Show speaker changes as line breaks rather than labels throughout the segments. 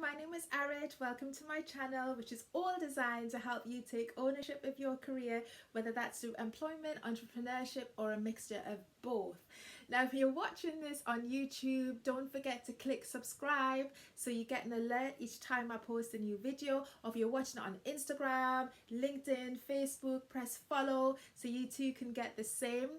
my name is Arit. Welcome to my channel, which is all designed to help you take ownership of your career, whether that's through employment, entrepreneurship, or a mixture of both. Now, if you're watching this on YouTube, don't forget to click subscribe so you get an alert each time I post a new video. Or if you're watching it on Instagram, LinkedIn, Facebook, press follow so you too can get the same.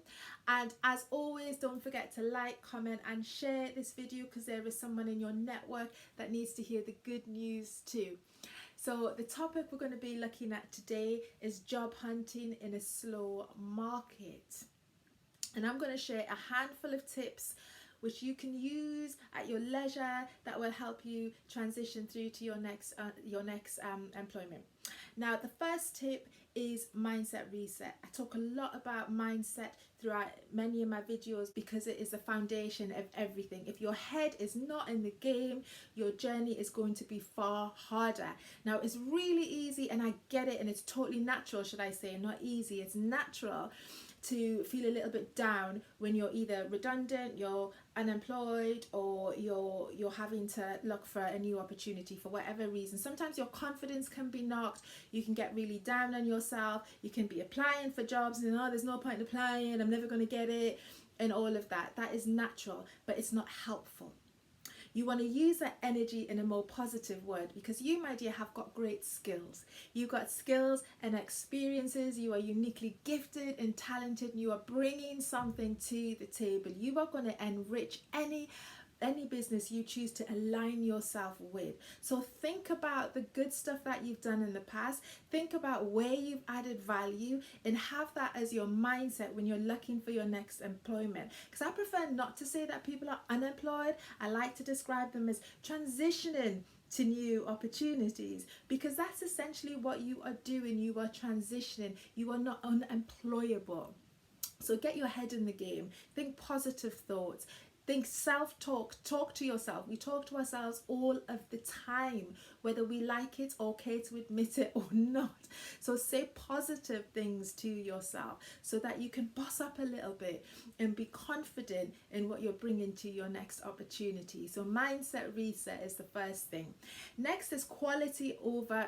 And as always, don't forget to like, comment and share this video because there is someone in your network that needs to hear the good news too. So the topic we're going to be looking at today is job hunting in a slow market. And I'm going to share a handful of tips which you can use at your leisure that will help you transition through to your next employment. Now, the first tip is mindset reset. I talk a lot about mindset throughout many of my videos because it is the foundation of everything. If your head is not in the game, your journey is going to be far harder. Now, it's really easy, and I get it, and it's totally natural, should I say, not easy, it's natural to feel a little bit down when you're either redundant, you're unemployed, or you're having to look for a new opportunity for whatever reason. Sometimes your confidence can be knocked, you can get really down on yourself, you can be applying for jobs and there's no point in applying, I'm never going to get it, and all of that. That is natural, but it's not helpful. You want to use that energy in a more positive word because you, my dear, have got great skills. You've got skills and experiences. You are uniquely gifted and talented. You are bringing something to the table. You are going to enrich any business you choose to align yourself with. So think about the good stuff that you've done in the past. Think about where you've added value and have that as your mindset when you're looking for your next employment. Because I prefer not to say that people are unemployed. I like to describe them as transitioning to new opportunities, because that's essentially what you are doing. You are transitioning. You are not unemployable. So get your head in the game. Think positive thoughts. Think self-talk, talk to yourself. We talk to ourselves all of the time, whether we like it or care to admit it or not. So say positive things to yourself so that you can boss up a little bit and be confident in what you're bringing to your next opportunity. So mindset reset is the first thing. Next is quality over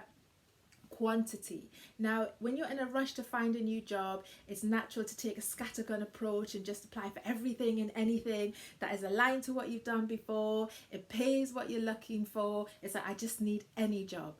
quantity. Now, when you're in a rush to find a new job, it's natural to take a scattergun approach and just apply for everything and anything that is aligned to what you've done before. It pays what you're looking for. It's like, I just need any job.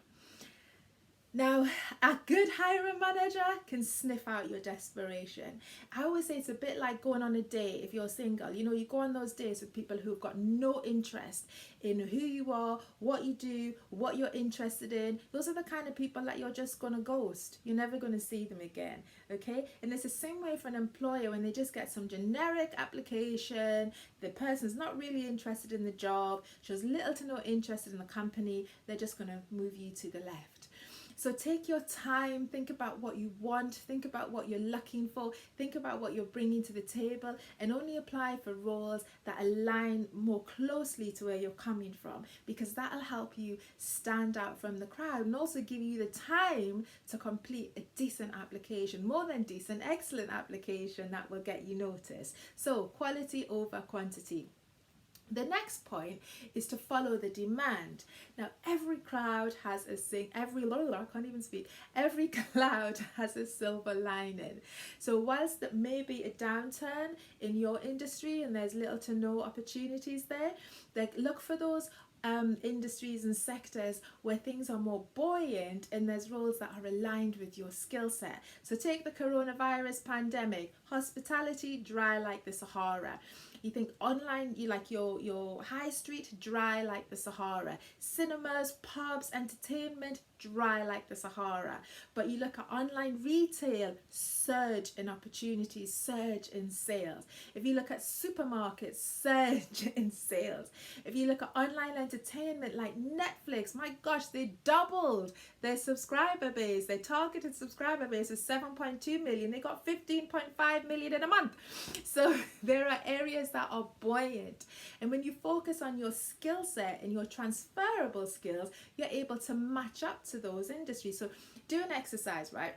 Now, a good hiring manager can sniff out your desperation. I always say it's a bit like going on a date if you're single. You know, you go on those dates with people who've got no interest in who you are, what you do, what you're interested in. Those are the kind of people that you're just going to ghost. You're never going to see them again, okay? And it's the same way for an employer when they just get some generic application, the person's not really interested in the job, shows little to no interest in the company, they're just going to move you to the left. So take your time, think about what you want, think about what you're looking for, think about what you're bringing to the table, and only apply for roles that align more closely to where you're coming from, because that'll help you stand out from the crowd and also give you the time to complete a decent application, more than decent, excellent application that will get you noticed. So quality over quantity. The next point is to follow the demand. Now, every cloud has every cloud has a silver lining. So whilst there may be a downturn in your industry and there's little to no opportunities there, look for those industries and sectors where things are more buoyant and there's roles that are aligned with your skill set. So take the coronavirus pandemic, hospitality, dry like the Sahara. You think online, you like your high street, dry like the Sahara. Cinemas, pubs, entertainment, dry like the Sahara. But you look at online retail, surge in opportunities, surge in sales. If you look at supermarkets, surge in sales. If you look at online entertainment like Netflix, my gosh, they doubled their subscriber base. Their targeted subscriber base is 7.2 million. They got 15.5 million in a month. So there are areas that are buoyant. And when you focus on your skill set and your transferable skills, you're able to match up to those industries. So do an exercise, right?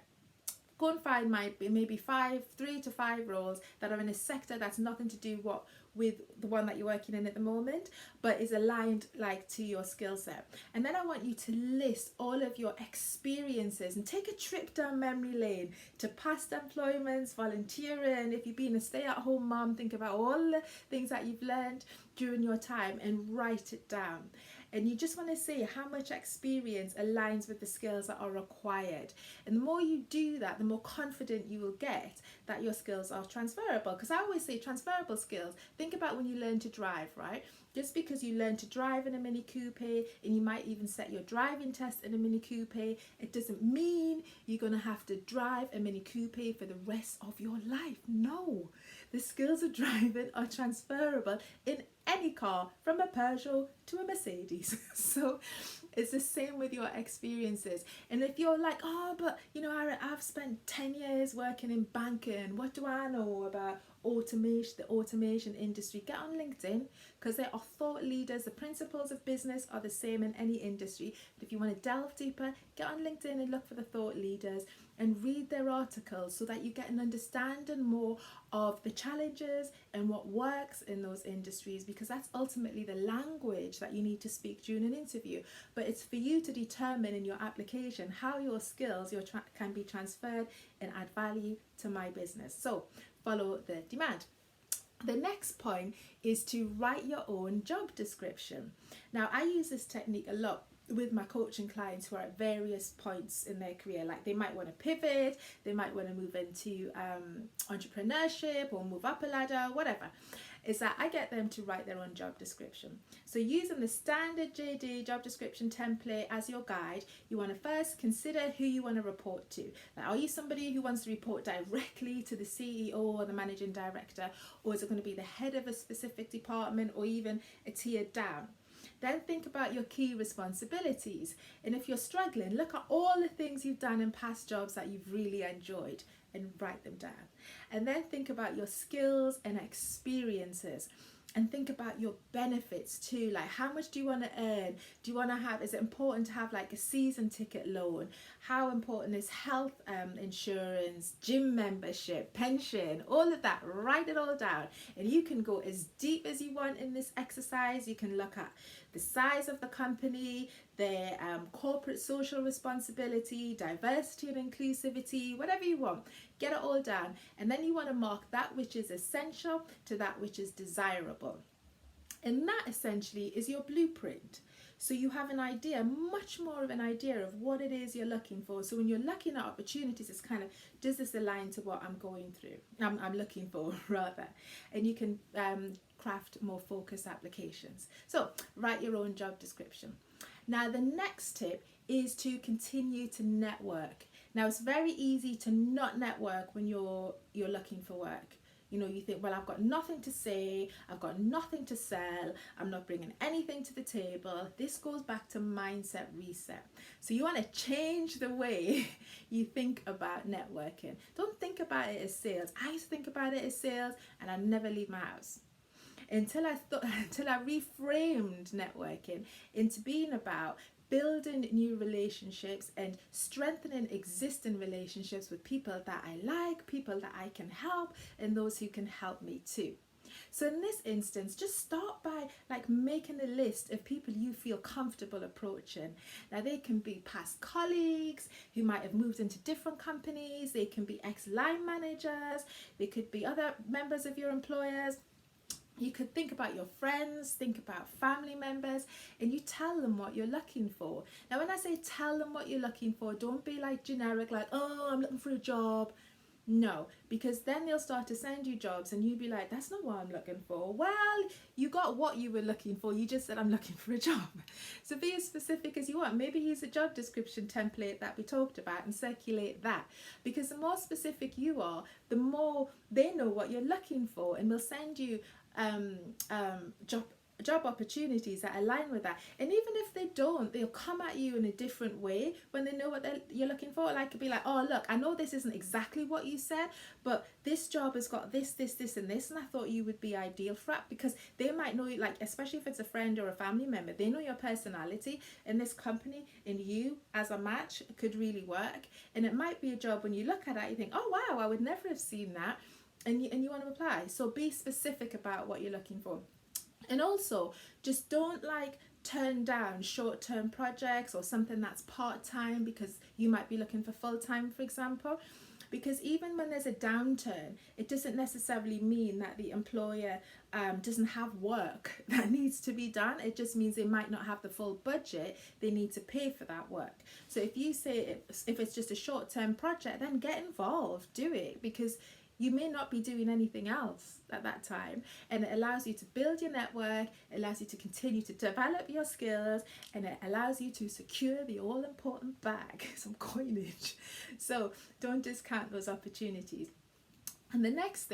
Go and find maybe 3 to 5 roles that are in a sector that's nothing to do with the one that you're working in at the moment, but is aligned like to your skill set. And then I want you to list all of your experiences and take a trip down memory lane to past employments, volunteering. If you've been a stay-at-home mom, think about all the things that you've learned during your time and write it down. And you just want to see how much experience aligns with the skills that are required. And the more you do that, the more confident you will get that your skills are transferable. Because I always say transferable skills. Think about when you learn to drive, right? Just because you learn to drive in a Mini Coupe, and you might even set your driving test in a Mini Coupe, it doesn't mean you're going to have to drive a Mini Coupe for the rest of your life. No, the skills of driving are transferable in any car, from a Peugeot to a Mercedes. So it's the same with your experiences. And if you're like, oh, but you know, I've spent 10 years working in banking, what do I know about automation, the automation industry? Get on LinkedIn, because there are thought leaders. The principles of business are the same in any industry. But if you want to delve deeper, get on LinkedIn and look for the thought leaders and read their articles, so that you get an understanding more of the challenges and what works in those industries, because that's ultimately the language that you need to speak during an interview. But it's for you to determine in your application how your skills can be transferred and add value to my business. So follow the demand. The next point is to write your own job description. Now, I use this technique a lot with my coaching clients who are at various points in their career. Like, they might want to pivot, they might want to move into entrepreneurship or move up a ladder, whatever. Is that I get them to write their own job description. So using the standard JD job description template as your guide, you want to first consider who you want to report to. Like, are you somebody who wants to report directly to the CEO or the managing director, or is it going to be the head of a specific department, or even a tier down? Then think about your key responsibilities. And if you're struggling, look at all the things you've done in past jobs that you've really enjoyed and write them down. And then think about your skills and experiences. And think about your benefits too. Like, how much do you want to earn? Do you want to have, is it important to have like a season ticket loan? How important is health insurance, gym membership, pension, all of that? Write it all down. And you can go as deep as you want in this exercise. You can look at the size of the company, their corporate social responsibility, diversity and inclusivity, whatever you want. Get it all down. And then you want to mark that which is essential to that which is desirable. And that essentially is your blueprint. So you have an idea, much more of an idea of what it is you're looking for. So when you're looking at opportunities, it's kind of, does this align to what I'm going through? I'm looking for, rather. And you can craft more focused applications. So write your own job description. Now, the next tip is to continue to network. Now, it's very easy to not network when you're looking for work. You know, you think, well, I've got nothing to say, I've got nothing to sell, I'm not bringing anything to the table. This goes back to mindset reset. So you want to change the way you think about networking. Don't think about it as sales. I used to think about it as sales, and I never leave my house. Until I reframed networking into being about building new relationships and strengthening existing relationships with people that I like, people that I can help, and those who can help me too. So in this instance, just start by like making a list of people you feel comfortable approaching. Now, they can be past colleagues who might have moved into different companies. They can be ex-line managers. They could be other members of your employers. You could think about your friends, think about family members, and you tell them what you're looking for. Now, when I say tell them what you're looking for, don't be like generic, like, oh, I'm looking for a job. No, because then they'll start to send you jobs and you'll be like, that's not what I'm looking for. Well, you got what you were looking for. You just said, I'm looking for a job. So be as specific as you want. Maybe use a job description template that we talked about and circulate that. Because the more specific you are, the more they know what you're looking for, and will send you job opportunities that align with that. And even if they don't, they'll come at you in a different way when they know what you're looking for. Like, be like, oh, look, I know this isn't exactly what you said, but this job has got this, and this, and I thought you would be ideal for it. Because they might know you, like, especially if it's a friend or a family member, they know your personality, and this company and you as a match could really work. And it might be a job when you look at it, you think, oh wow, I would never have seen that. and you want to apply. So be specific about what you're looking for. And also, just don't like turn down short-term projects or something that's part-time because you might be looking for full-time, for example. Because even when there's a downturn, it doesn't necessarily mean that the employer doesn't have work that needs to be done. It just means they might not have the full budget they need to pay for that work. So if you say if it's just a short-term project, then get involved, do it, because you may not be doing anything else at that time, and it allows you to build your network, it allows you to continue to develop your skills, and it allows you to secure the all-important bag, some coinage. So don't discount those opportunities. And the next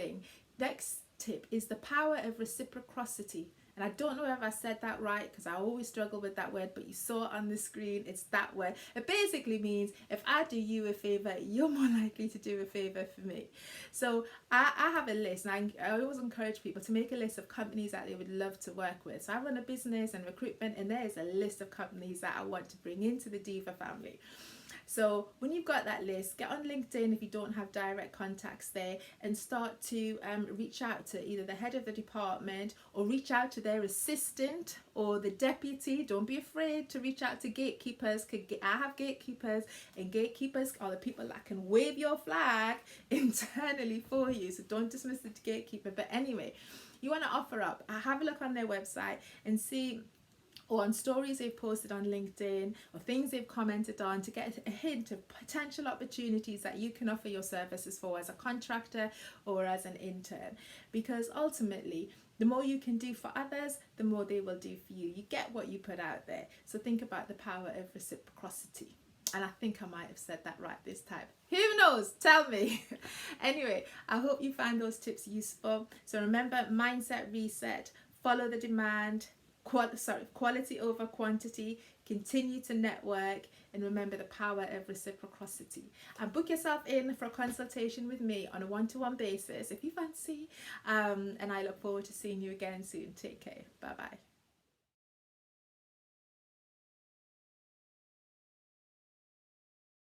tip is the power of reciprocity. And I don't know if I said that right, because I always struggle with that word, but you saw it on the screen, it's that word. It basically means if I do you a favor, you're more likely to do a favor for me. So I have a list, and I always encourage people to make a list of companies that they would love to work with. So I run a business and recruitment, and there's a list of companies that I want to bring into the Diva family. So when you've got that list, get on LinkedIn if you don't have direct contacts there, and start to reach out to either the head of the department or reach out to their assistant or the deputy. Don't be afraid to reach out to gatekeepers. I have gatekeepers, and gatekeepers are the people that can wave your flag internally for you. So don't dismiss the gatekeeper. But anyway, you want to offer up. Have a look on their website and see, or on stories they've posted on LinkedIn or things they've commented on, to get a hint of potential opportunities that you can offer your services for as a contractor or as an intern. Because ultimately, the more you can do for others, the more they will do for you. You get what you put out there. So think about the power of reciprocity. And I think I might have said that right this time. Who knows? Tell me. Anyway, I hope you find those tips useful. So remember, mindset reset, follow the demand, quality over quantity, continue to network, and remember the power of reciprocity. And book yourself in for a consultation with me on a one-to-one basis if you fancy. And I look forward to seeing you again soon. Take care. Bye-bye.